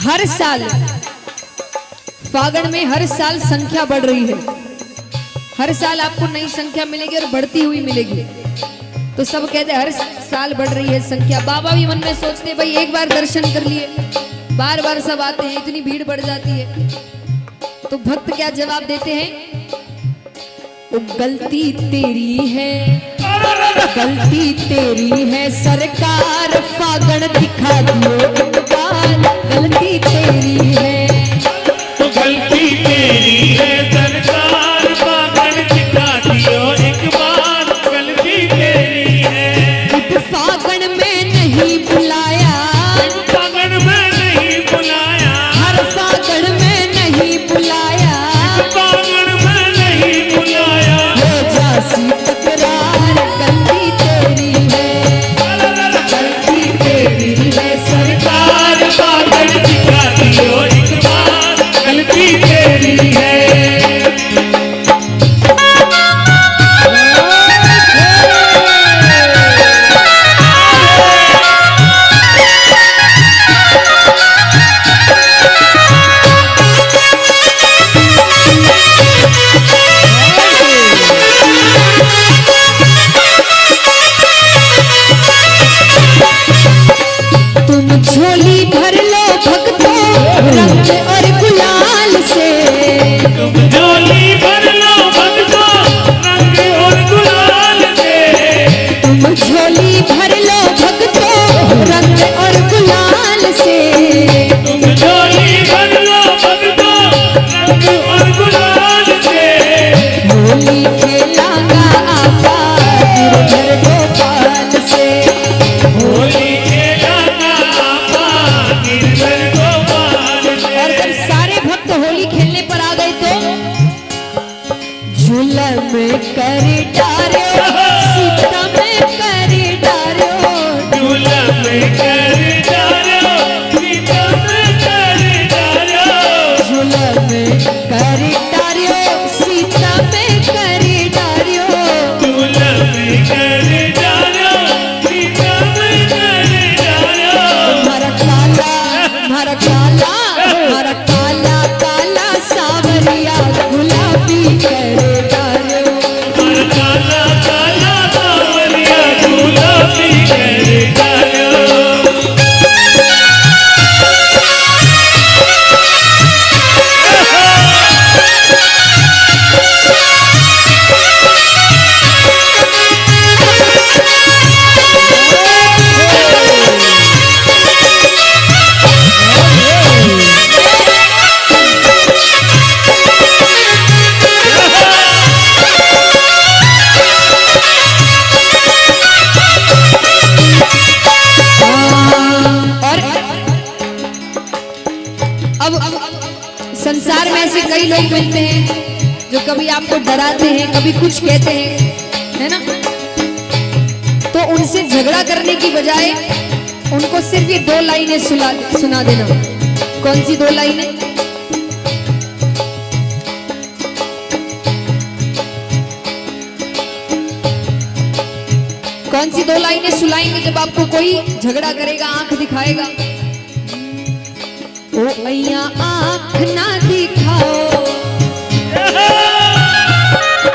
हर साल फागुन में हर साल संख्या बढ़ रही है। हर साल आपको नई संख्या मिलेगी और बढ़ती हुई मिलेगी। तो सब कहते हैं हर साल बढ़ रही है संख्या। बाबा भी मन में सोचते हैं भाई एक बार दर्शन कर लिए, बार बार सब आते हैं, इतनी भीड़ बढ़ जाती है। तो भक्त क्या जवाब देते हैं? तो गलती तेरी है, गलती तेरी है सरकार, फागुन दिखा दियो एक बार, गलती तेरी है। तो गलती तेरी है सरकार, फागुन दिखा दियो एक बार, गलती तेरी है। फागुन में नहीं बुलाया, फागुन में नहीं बुलाया, हर फागुन में नहीं बुलाया, फागुन में नहीं बुलाया, हो जासी तकरार, गलती तेरी है, गलती तेरी है सरकार, फागुन दिखा दियो एक बार, गलती तेरी है। तुम झोली भर लो भक्तों रंग और गुलाल से, तुम झोली भर लो भक्तों रंग और गुलाल से, तुम झोली भर लो भक्तों रंग और गुलाल से, तुम झोली भर लो भक्तों रंग और गुलाल से, होली खेलागा आपा गिरधर गोपाल से, होली खेलागा आपा गिरधर गोपाल से। और जब सारे भक्त होली खेलने पर आ गए तो झूला में कर डारो, सीता में कर डारो, झूला में कर डालो, सीता में कर डालो, झूला में कर डारो, सीता में कर डारो, झूला में कर डालो, सीता में कर डालो। हमारा काला, हमारा काला, हमारा काला काला सावरिया गुलाबी कर डारो, काला काला सावरिया गुलाबी कर डालो। और अब संसार में ऐसे कई लोग मिलते हैं जो कभी आपको डराते हैं, कभी कुछ कहते हैं, है ना? तो उनसे झगड़ा करने की बजाय उनको सिर्फ ये दो लाइनें सुना देना। कौन सी दो लाइनें? कौन सी दो लाइनें सुनाएंगे जब आपको कोई झगड़ा करेगा, आंख दिखाएगा? ओ अय्या आंख ना दिखाओ,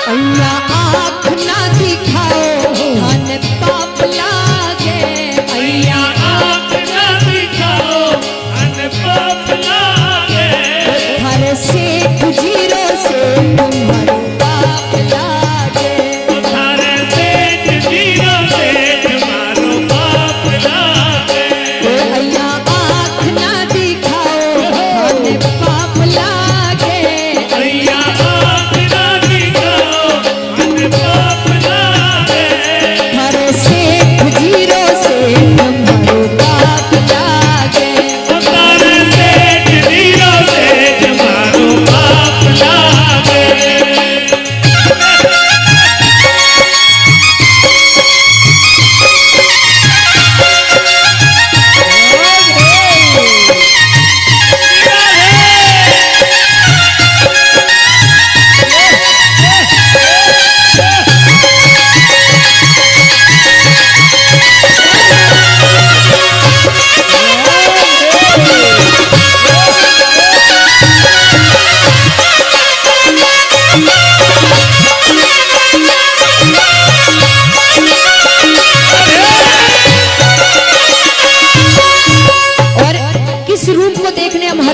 अय्या आंख ना दिखाओ, धन पाप लागे, अय्या आँख ना दिखाओ, अन पाप लागे, हर से गुजीरो से तुम्हारो पाप लागे, थारे पेट जीरो से तुम्हारो पाप लागे। ओ अय्या आंख ना दिखाओ, धन पाप लागे,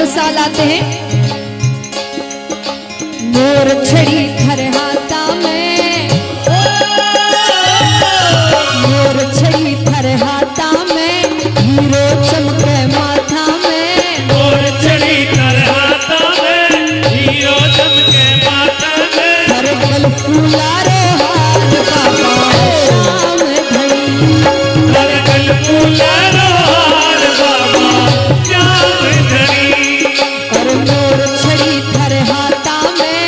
हर साल आते हैं। मोर छड़ी थर हाथा में, मोर छड़ी थर हाथा में, हीरो चमके माथा में। मोर छड़ी थर हाथा में, हीरो चमके माथा में। हर गल फूलारो हार बाबा शाम घड़ी, हर गल फूलारो हार बाबा श्याम धनी। और मोर छड़ी थर हाथा में,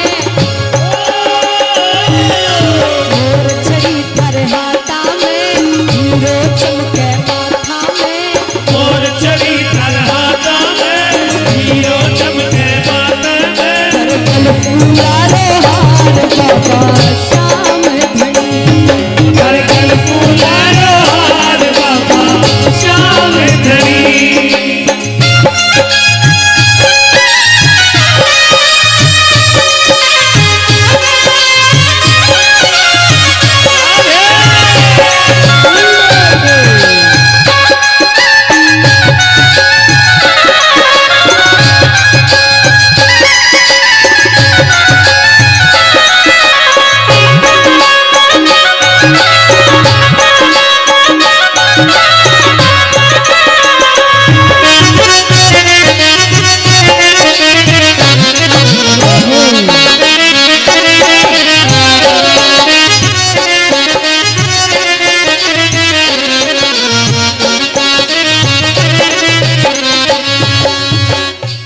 मोर छड़ी थर हाथा में, हीरो चमके माथा में। मोर छड़ी थर हाथा में, हीरो चमके माथा में। हर गल फूलारो हार बाबा शाम घड़ी, हर गल फूलारो हार बाबा श्याम धनी।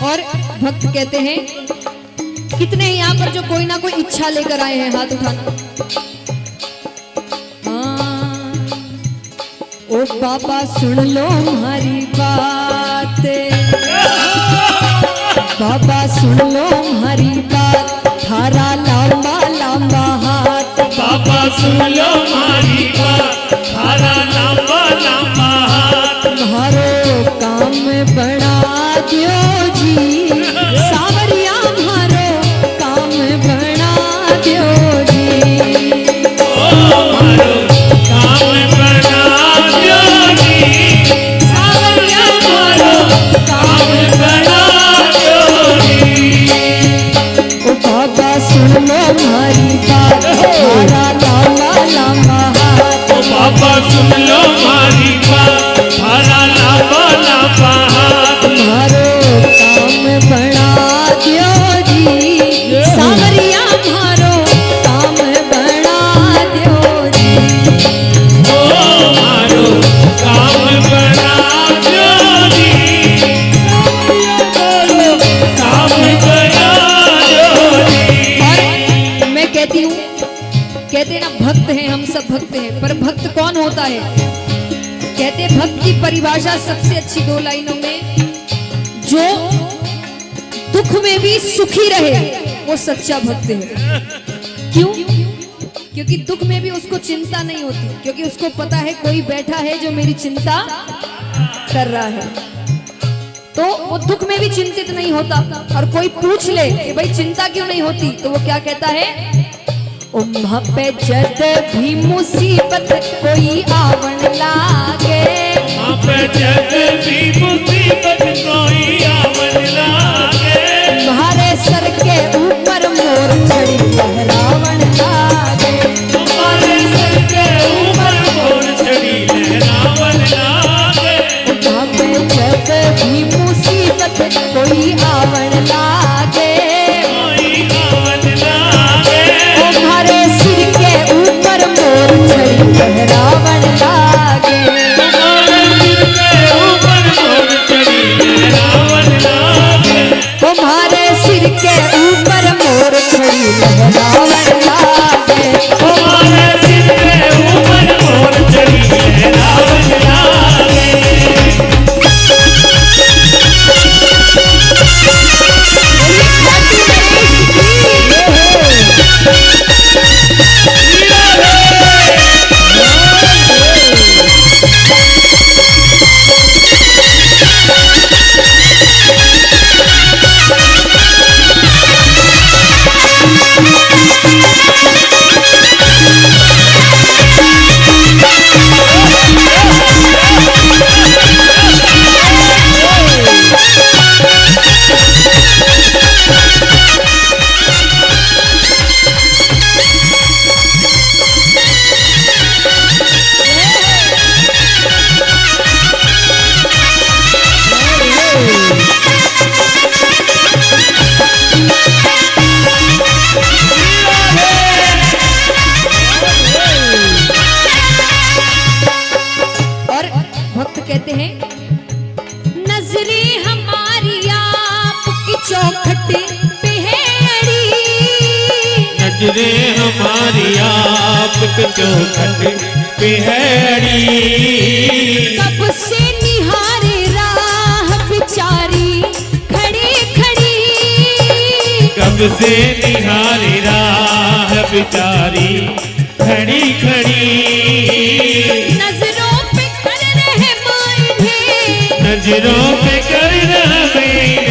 और भक्त कहते हैं, कितने हैं यहाँ पर जो कोई ना कोई इच्छा लेकर आए हैं, हाथ उठाना। हाँ, ओ बाबा सुन लो हमारी बात, बाबा सुन लो हमारी बात, थारा लंबा लंबा हाथ। बाबा सुन लो हमारी बात, थारा लंबा लंबा हाथ। तुम्हारो काम बना दियो जी, सावरिया मारो काम बना दियो जी। हमारो काम बना दो जी, सावरिया मारो काम बना दो जी। ओ बाबा सुन लो हमारी बात, थारा लंबा लंबा हाथ। ओ बाबा सुन लो हमारी बात, थारा लंबा लंबा हाथ। तुम्हारो काम बना दियो जी, सावरिया मारो काम बना दियो जी। हमारो काम बना दो जी, काम बना दो जी। और मैं कहती हूँ, कहते हैं ना भक्त हैं, हम सब भक्त हैं, पर भक्त कौन होता है? कहते हैं भक्त की परिभाषा सबसे अच्छी दो लाइनों में, जो दुख में भी सुखी रहे वो सच्चा भक्त है। क्यों? क्योंकि दुख में भी उसको चिंता नहीं होती, क्योंकि उसको पता है कोई बैठा है जो मेरी चिंता कर रहा है, तो वो दुख में भी चिंतित नहीं होता। और कोई पूछ ले कि भाई चिंता क्यों नहीं होती, तो वो क्या कहता है? उम्हा पे जद भी मुसीबत कोई आवन लागे, आप जग भी मुसीबत कोई आवन लागे। तुम्हारे सर के ऊपर मोर छड़ी लहरावन लागे। हमारे सर के ऊपर मोर छड़ी लहरावन लागे। उम्हा पे जद भी मुसीबत कोई आवन लागे, कोई आवन लागे। तुम्हारे सिर के ऊपर मोर छड़ी लहरावन लागे। हमारे सिर के ऊपर मोर छड़ी लहरावन लागे। तुम्हारे सिर के ऊपर मोर छड़ी लहरावन लागे। हमारे सिर के ऊपर मोर छड़ी लहरावन लागे। पे है अड़ी, नजरे हमारी आपके चौखट पे है अड़ी। कब से निहारे राह बिचारी खड़ी खड़ी, कब से निहारी राह बिचारी खड़ी खड़ी। नजरों पे कर रहे मायने, नजरों पे कर रहे